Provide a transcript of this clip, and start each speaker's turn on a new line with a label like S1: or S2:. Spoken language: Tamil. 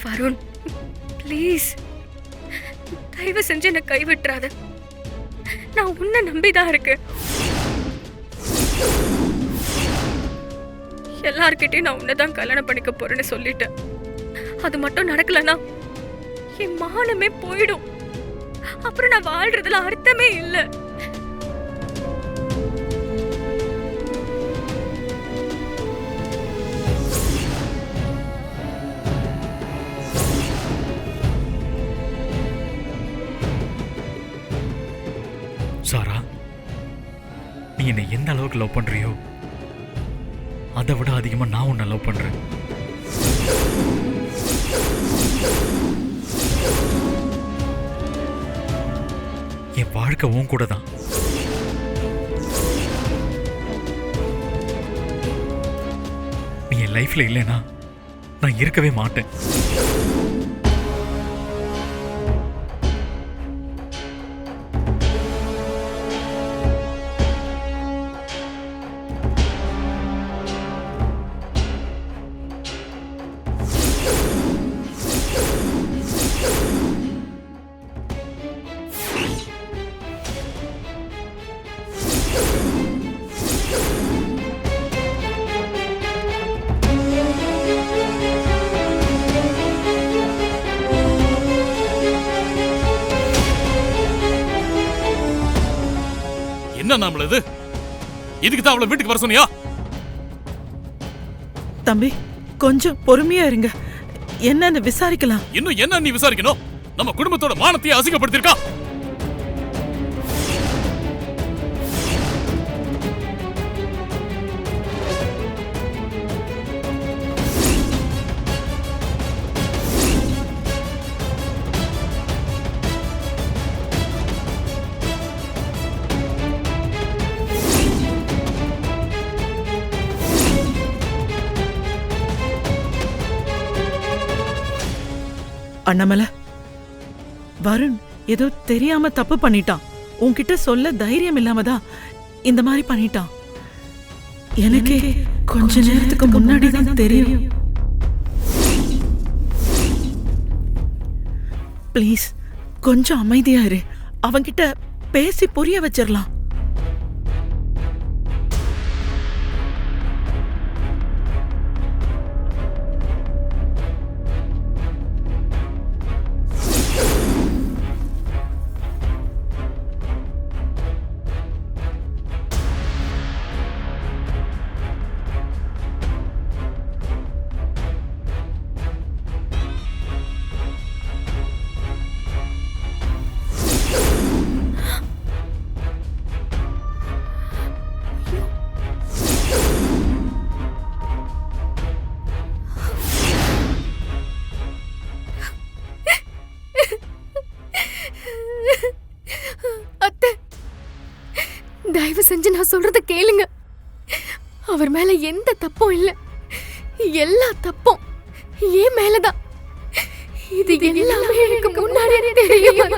S1: வருண், ப்ளீஸ் தயவு செஞ்சு என்ன கைவிட்டுறாத. நான் உன்னை நம்பிதான் இருக்கேன். எல்லார்கிட்டையும் நான் உன்னைதான் கல்யாணம் பண்ணிக்க போறேன்னு சொல்லிட்டேன். அது மட்டும் நடக்கலன்னா என் மானமே போயிடும். அப்புறம் நான் வாழ்றதுல அர்த்தமே இல்லை.
S2: சாரா, நீ என்னை எந்த அளவுக்கு லவ் பண்றியோ அதை விட அதிகமா நான் உன்னை லவ் பண்றேன். என் வாழ்க்கை உன் கூட தான். நீ என் லைஃப்ல இல்லைன்னா நான் இருக்கவே மாட்டேன்.
S3: என்ன நாமளது? இதுக்கு தான் அவளை வீட்டுக்கு வர சொன்னியா?
S4: தம்பி, கொஞ்சம் பொறுமையா இருங்க, என்னன்னு விசாரிக்கலாம்.
S3: இன்னும் என்ன நீ விசாரிக்கணும்? நம்ம குடும்பத்தோட மானத்தையே அசிங்கப்படுத்திருக்கா.
S4: அண்ணாமலை, வருண் ஏதோ தெரியாம தப்பு பண்ணிட்டான். உன்கிட்ட சொல்ல தைரியம் இல்லாமதான் இந்த மாதிரி பண்ணிட்டான். எனக்கு கொஞ்ச நேரத்துக்கு முன்னாடி தான் தெரியும். ப்ளீஸ் கொஞ்சம் அமைதியா இரு. அவன்கிட்ட பேசி புரிய வச்சிடலாம்.
S1: தயவு செஞ்சு நான் சொல்றத கேளுங்க. அவர் மேல எந்த தப்பும் இல்ல. எல்லா தப்பும் ஏன் மேலதான். இது எல்லாமே எனக்கு முன்னாடியே தெரியும்.